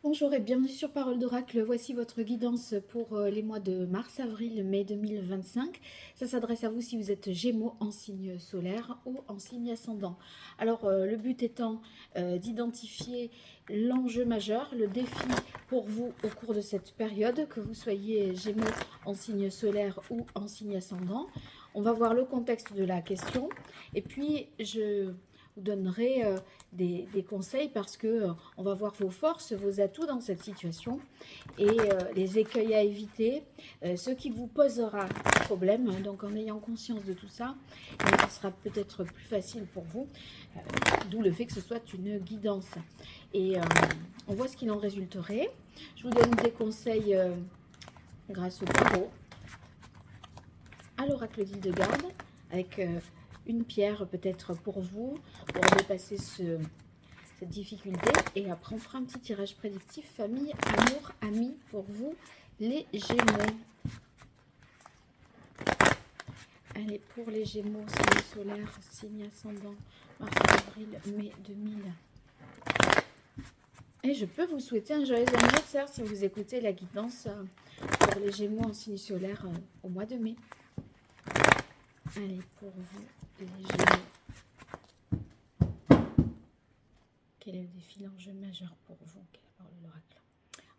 Bonjour et bienvenue sur Parole d'Oracle. Voici votre guidance pour les mois de mars, avril, mai 2025. Ça s'adresse à vous si vous êtes Gémeaux en signe solaire ou en signe ascendant. Alors, le but étant d'identifier l'enjeu majeur, le défi pour vous au cours de cette période, que vous soyez Gémeaux en signe solaire ou en signe ascendant. On va voir le contexte de la question et puis je vous donnerai des conseils parce que on va voir vos forces, vos atouts dans cette situation et les écueils à éviter, ce qui vous posera problème. Donc en ayant conscience de tout ça, ce sera peut-être plus facile pour vous, d'où le fait que ce soit une guidance. Et on voit ce qu'il en résulterait. Je vous donne des conseils grâce au tarot, à l'oracle d'Hildegarde, avec une pierre peut-être pour vous, pour dépasser cette difficulté. Et après, on fera un petit tirage prédictif famille, amour, amis pour vous, les Gémeaux. Allez, pour les Gémeaux, signe solaire, signe ascendant, mars, avril, mai 2000. Et je peux vous souhaiter un joyeux anniversaire si vous écoutez la guidance pour les Gémeaux en signe solaire au mois de mai. Allez, pour vous, les Gémeaux. Quel est le défi, l'enjeu majeur pour vous? Quelle parole de l'oracle?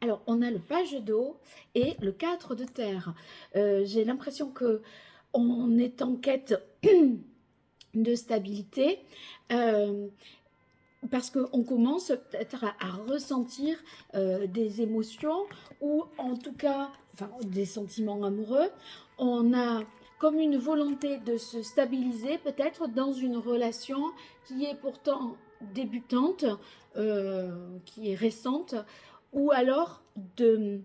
Alors, on a le page d'eau et le 4 de terre. J'ai l'impression que on est en quête de stabilité parce qu'on commence peut-être à ressentir des émotions ou en tout cas des sentiments amoureux. On a comme une volonté de se stabiliser peut-être dans une relation qui est pourtant débutante, qui est récente, ou alors de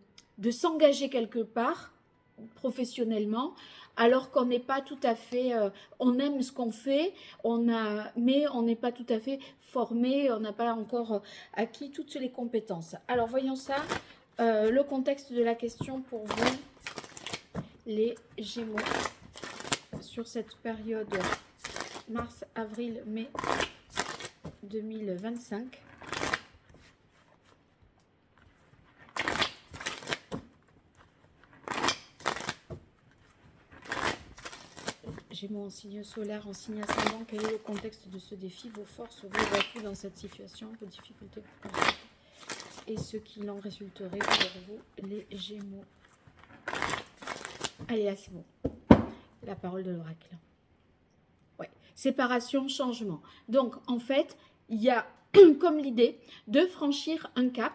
s'engager quelque part professionnellement, alors qu'on n'est pas tout à fait, on aime ce qu'on fait, mais on n'est pas tout à fait formé, on n'a pas encore acquis toutes les compétences. Alors voyons ça, le contexte de la question pour vous, les Gémeaux, sur cette période mars, avril, mai 2025. Gémeaux en signe solaire, en signe ascendant, quel est le contexte de ce défi, vos forces, vos atouts dans cette situation, vos difficultés pour constater et ce qu'il en résulterait pour vous, les Gémeaux. Allez, là, c'est bon. La parole de l'oracle. Ouais. Séparation, changement. Donc, en fait, il y a comme l'idée de franchir un cap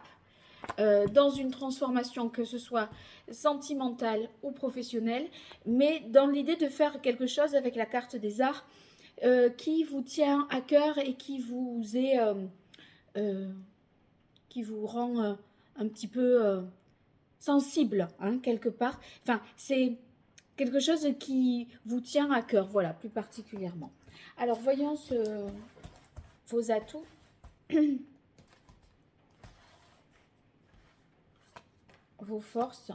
dans une transformation, que ce soit sentimentale ou professionnelle, mais dans l'idée de faire quelque chose avec la carte des arts qui vous tient à cœur et qui vous est qui vous rend un petit peu sensible, hein, quelque part. Enfin, c'est quelque chose qui vous tient à cœur, voilà, plus particulièrement. Alors, voyons vos atouts. Vos forces,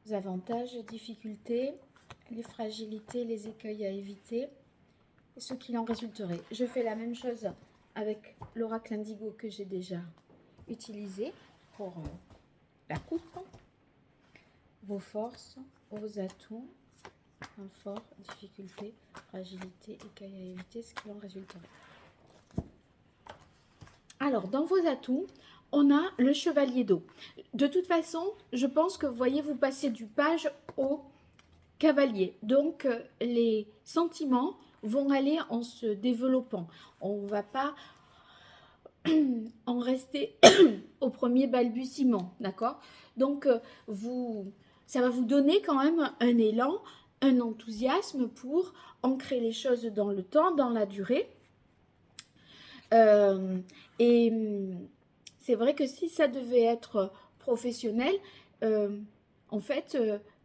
vos avantages, difficultés, les fragilités, les écueils à éviter, et ce qu'il en résulterait. Je fais la même chose avec l'oracle indigo que j'ai déjà utilisé pour la coupe. Vos forces, vos atouts, points forts, difficultés, fragilité, écueils à éviter, ce qu'il en résulterait. Alors, dans vos atouts, on a le chevalier d'eau. De toute façon, je pense que vous voyez, vous passez du page au cavalier. Donc, les sentiments vont aller en se développant. On ne va pas en rester au premier balbutiement, d'accord? Donc, ça va vous donner quand même un élan, un enthousiasme pour ancrer les choses dans le temps, dans la durée. Et c'est vrai que si ça devait être professionnel, en fait,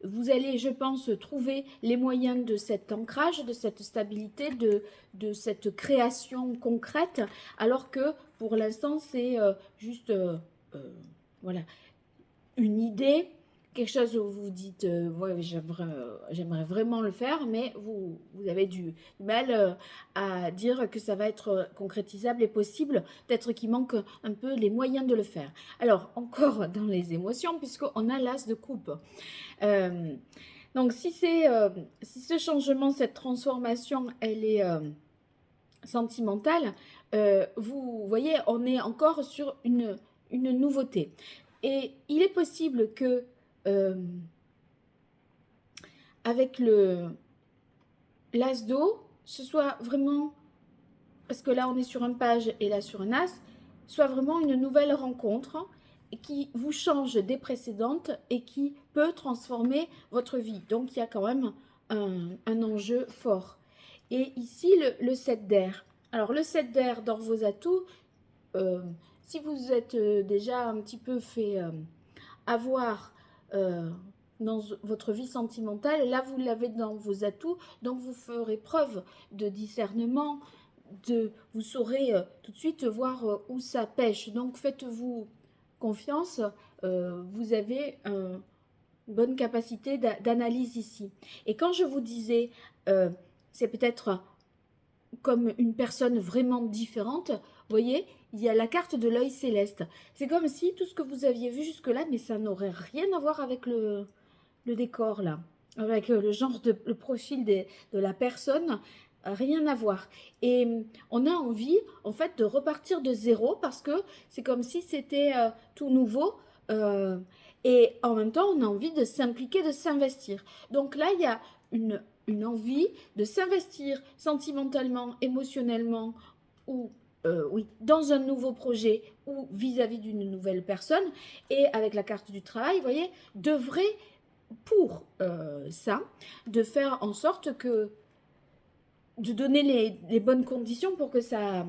vous allez, je pense, trouver les moyens de cet ancrage, de cette stabilité, de cette création concrète, alors que pour l'instant, c'est juste voilà, une idée quelque chose où vous vous dites, ouais, j'aimerais vraiment le faire, mais vous avez du mal à dire que ça va être concrétisable et possible, peut-être qu'il manque un peu les moyens de le faire. Alors, encore dans les émotions, puisqu'on a l'as de coupe. Euh, donc, si ce changement, cette transformation, elle est sentimentale, vous voyez, on est encore sur une nouveauté. Et il est possible que, euh, avec l'as d'eau, ce soit vraiment, parce que là on est sur un page et là sur un as, soit vraiment une nouvelle rencontre qui vous change des précédentes et qui peut transformer votre vie. Donc il y a quand même un enjeu fort. Et ici, le 7 d'air. Alors, le 7 d'air dans vos atouts, euh, si vous êtes déjà un petit peu fait avoir dans votre vie sentimentale, là, vous l'avez dans vos atouts, donc vous ferez preuve de discernement, vous saurez tout de suite voir où ça pêche. Donc, faites-vous confiance, vous avez une bonne capacité d'analyse ici. Et quand je vous disais, c'est peut-être comme une personne vraiment différente, vous voyez, il y a la carte de l'œil céleste. C'est comme si tout ce que vous aviez vu jusque-là, mais ça n'aurait rien à voir avec le décor là, avec le genre le profil de la personne, rien à voir. Et on a envie en fait de repartir de zéro parce que c'est comme si c'était tout nouveau. Et en même temps, on a envie de s'impliquer, de s'investir. Donc là, il y a une envie de s'investir sentimentalement, émotionnellement ou oui, dans un nouveau projet ou vis-à-vis d'une nouvelle personne. Et avec la carte du travail, vous voyez, devrait pour ça, de faire en sorte que de donner les bonnes conditions pour que ça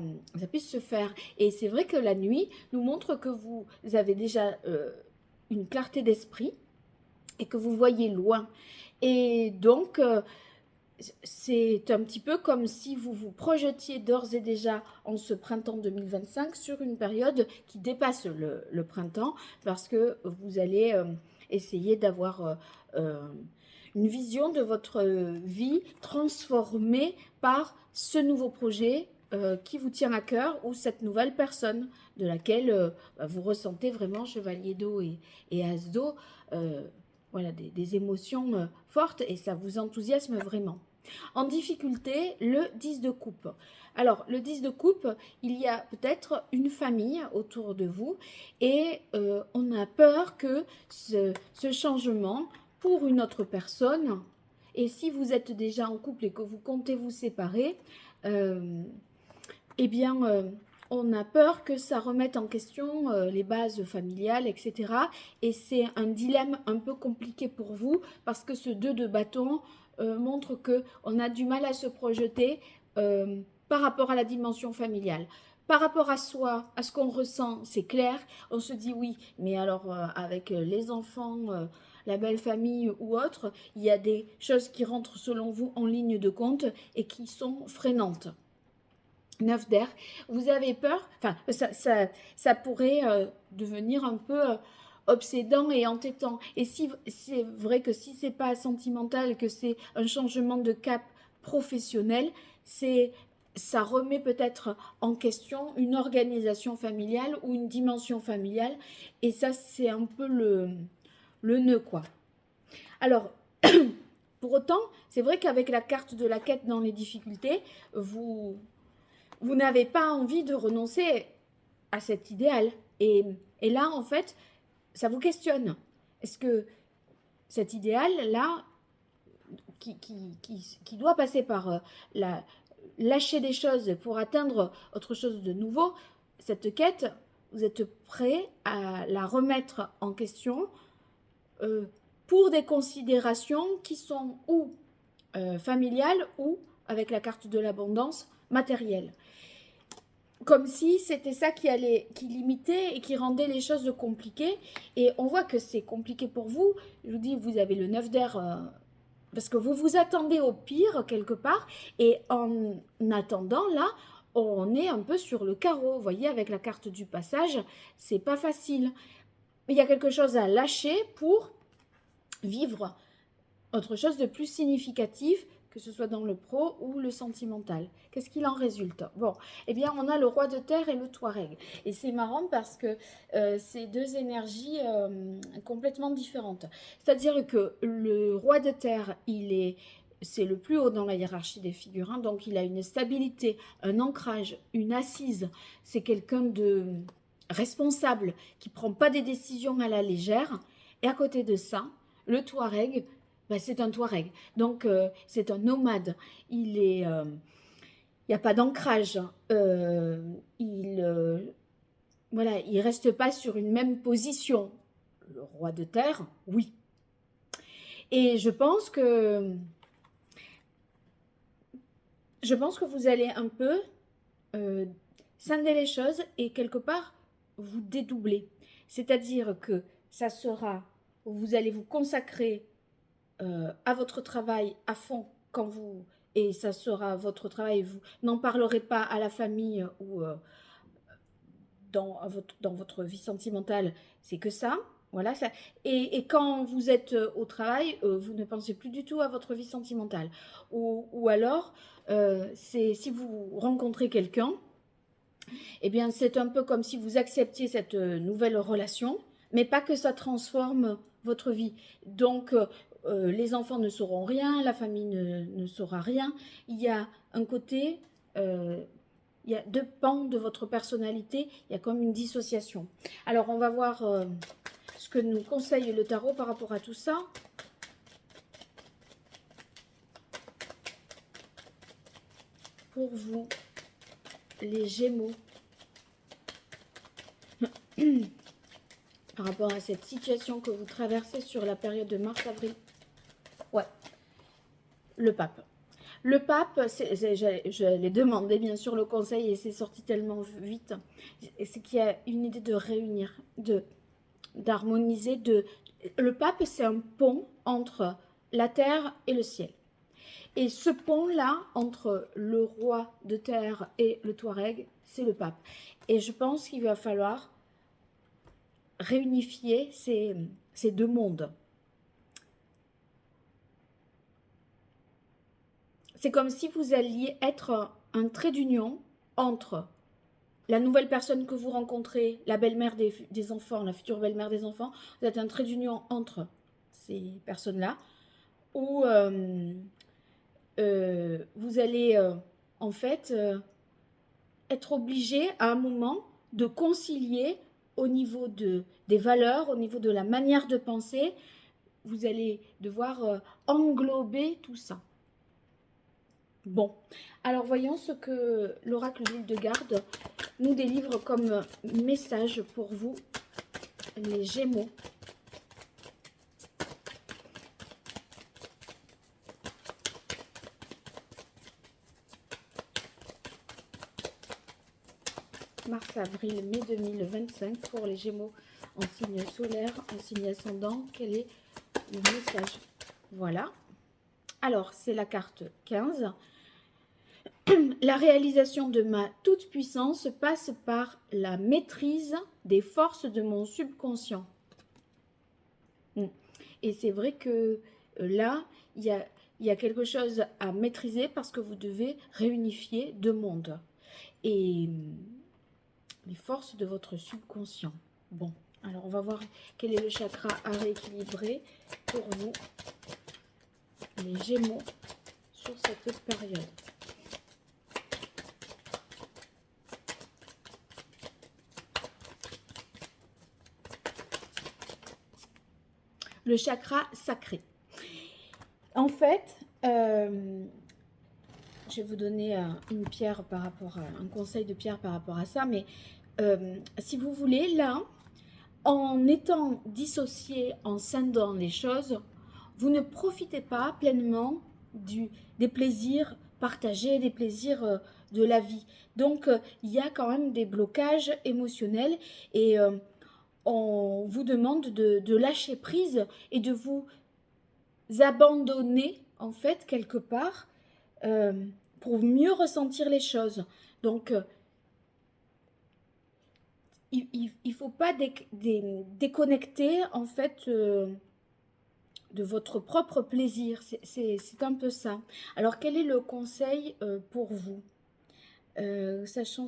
puisse se faire. Et c'est vrai que la nuit nous montre que vous avez déjà une clarté d'esprit et que vous voyez loin. Et donc, c'est un petit peu comme si vous vous projetiez d'ores et déjà en ce printemps 2025 sur une période qui dépasse le printemps parce que vous allez essayer d'avoir une vision de votre vie transformée par ce nouveau projet qui vous tient à cœur ou cette nouvelle personne de laquelle vous ressentez vraiment chevalier d'eau et as d'eau, voilà, des émotions fortes et ça vous enthousiasme vraiment. En difficulté, le 10 de coupe. Alors, le 10 de coupe, il y a peut-être une famille autour de vous et on a peur que ce changement pour une autre personne, et si vous êtes déjà en couple et que vous comptez vous séparer, eh bien, on a peur que ça remette en question les bases familiales, etc. Et c'est un dilemme un peu compliqué pour vous parce que ce 2 de bâton montre qu'on a du mal à se projeter par rapport à la dimension familiale. Par rapport à soi, à ce qu'on ressent, c'est clair. On se dit oui, mais alors avec les enfants, la belle famille ou autre, il y a des choses qui rentrent selon vous en ligne de compte et qui sont freinantes. 9 d'air, vous avez peur, enfin ça pourrait devenir un peu obsédant et entêtant. Et si c'est vrai que si c'est pas sentimental, que c'est un changement de cap professionnel, ça remet peut-être en question une organisation familiale ou une dimension familiale. Et ça, c'est un peu le nœud, quoi. Alors, pour autant, c'est vrai qu'avec la carte de la quête dans les difficultés, vous n'avez pas envie de renoncer à cet idéal. Et là, en fait, ça vous questionne. Est-ce que cet idéal-là, qui doit passer par lâcher des choses pour atteindre autre chose de nouveau, cette quête, vous êtes prêt à la remettre en question pour des considérations qui sont ou familiales ou, avec la carte de l'abondance, matérielles. Comme si c'était ça qui limitait et qui rendait les choses compliquées. Et on voit que c'est compliqué pour vous. Je vous dis, vous avez le 9 d'air parce que vous vous attendez au pire quelque part. Et en attendant, là, on est un peu sur le carreau. Vous voyez, avec la carte du passage, c'est pas facile. Il y a quelque chose à lâcher pour vivre autre chose de plus significatif, que ce soit dans le pro ou le sentimental. Qu'est-ce qu'il en résulte? Bon, eh bien, on a le roi de terre et le Touareg. Et c'est marrant parce que c'est deux énergies complètement différentes. C'est-à-dire que le roi de terre, c'est le plus haut dans la hiérarchie des figurants, donc il a une stabilité, un ancrage, une assise. C'est quelqu'un de responsable qui ne prend pas des décisions à la légère. Et à côté de ça, le Touareg, ben, c'est un Touareg. Donc, c'est un nomade. Il n'y a pas d'ancrage. Voilà, il reste pas sur une même position. Le roi de terre, oui. Et je pense que vous allez un peu scinder les choses et quelque part vous dédoubler. C'est-à-dire que ça sera, vous allez vous consacrer à votre travail à fond et ça sera votre travail, vous n'en parlerez pas à la famille ou dans votre vie sentimentale, c'est que ça. Voilà, ça. Et quand vous êtes au travail, vous ne pensez plus du tout à votre vie sentimentale. Ou alors, c'est si vous rencontrez quelqu'un, eh bien, c'est un peu comme si vous acceptiez cette nouvelle relation, mais pas que ça transforme votre vie. Donc, les enfants ne sauront rien, la famille ne saura rien. Il y a un côté, il y a deux pans de votre personnalité, il y a comme une dissociation. Alors, on va voir ce que nous conseille le tarot par rapport à tout ça. Pour vous, les Gémeaux, par rapport à cette situation que vous traversez sur la période de mars-avril. Ouais, le pape. Le pape, je l'ai demandé bien sûr le conseil et c'est sorti tellement vite. C'est qu'il y a une idée de réunir, d'harmoniser. Le pape, c'est un pont entre la terre et le ciel. Et ce pont-là, entre le roi de terre et le Touareg, c'est le pape. Et je pense qu'il va falloir réunifier ces deux mondes. C'est comme si vous alliez être un trait d'union entre la nouvelle personne que vous rencontrez, la belle-mère des enfants, la future belle-mère des enfants. Vous êtes un trait d'union entre ces personnes-là, où vous allez en fait être obligé à un moment de concilier au niveau des valeurs, au niveau de la manière de penser. Vous allez devoir englober tout ça. Bon, alors voyons ce que l'oracle de Garde nous délivre comme message pour vous, les Gémeaux. Mars, avril, mai 2025 pour les Gémeaux en signe solaire, en signe ascendant. Quel est le message? Voilà. Alors, c'est la carte 15. La réalisation de ma toute-puissance passe par la maîtrise des forces de mon subconscient. Et c'est vrai que là, il y a quelque chose à maîtriser parce que vous devez réunifier deux mondes. Et les forces de votre subconscient. Bon, alors on va voir quel est le chakra à rééquilibrer pour vous, les Gémeaux, sur cette période. Le chakra sacré. En fait, je vais vous donner une pierre par rapport à un conseil de pierre par rapport à ça, mais si vous voulez, là, en étant dissocié, en scindant les choses, vous ne profitez pas pleinement des plaisirs partagés, des plaisirs de la vie. Donc, il y a quand même des blocages émotionnels et on vous demande de lâcher prise et de vous abandonner, en fait, quelque part, pour mieux ressentir les choses. Donc, il ne faut pas déconnecter, en fait, de votre propre plaisir. C'est un peu ça. Alors, quel est le conseil pour vous? Sachant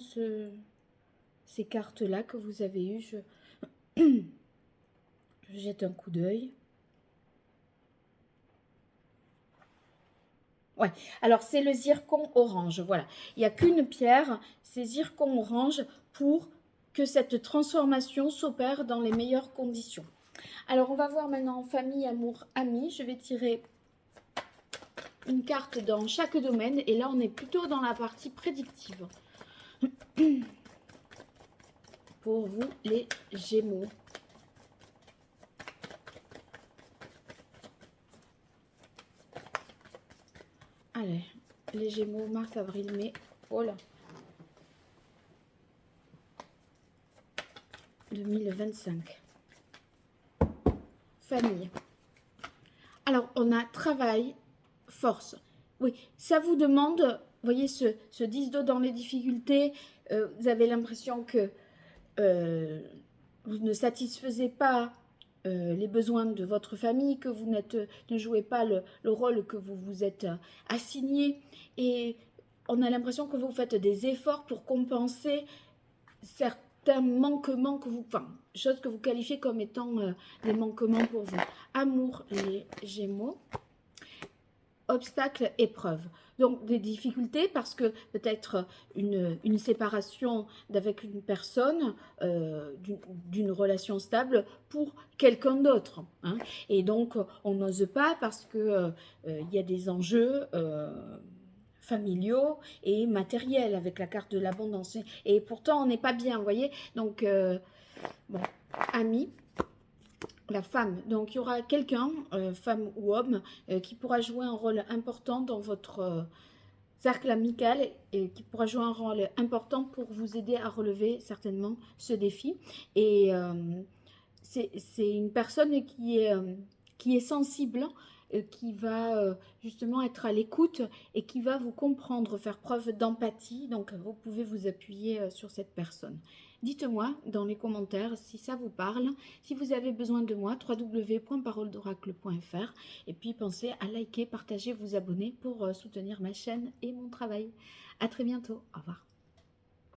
ces cartes-là que vous avez eues, je jette un coup d'œil. Ouais, alors c'est le zircon orange, voilà. Il n'y a qu'une pierre, c'est zircon orange pour que cette transformation s'opère dans les meilleures conditions. Alors on va voir maintenant famille, amour, amis. Je vais tirer une carte dans chaque domaine et là on est plutôt dans la partie prédictive. Pour vous les Gémeaux. Allez, les Gémeaux, mars, avril, mai. Oh là. 2025. Famille. Alors, on a travail, force. Oui, ça vous demande, vous voyez ce 10 d'eau dans les difficultés, vous avez l'impression que vous ne satisfaisez pas les besoins de votre famille, que vous ne jouez pas le rôle que vous vous êtes assigné. Et on a l'impression que vous faites des efforts pour compenser certains manquements que vous, enfin, choses que vous qualifiez comme étant des manquements pour vous. Amour, les Gémeaux. Obstacles, épreuves. Donc des difficultés parce que peut-être une séparation d'avec une personne, d'une relation stable pour quelqu'un d'autre. Hein. Et donc on n'ose pas parce que y a des enjeux familiaux et matériels avec la carte de l'abondance. Et pourtant on n'est pas bien, vous voyez. Donc bon, amis. La femme, donc il y aura quelqu'un, femme ou homme, qui pourra jouer un rôle important dans votre cercle amical et qui pourra jouer un rôle important pour vous aider à relever certainement ce défi. Et c'est une personne qui est sensible, qui va justement être à l'écoute et qui va vous comprendre, faire preuve d'empathie. Donc vous pouvez vous appuyer sur cette personne. Dites-moi dans les commentaires si ça vous parle, si vous avez besoin de moi, www.paroledoracle.fr, et puis pensez à liker, partager, vous abonner pour soutenir ma chaîne et mon travail. À très bientôt, au revoir.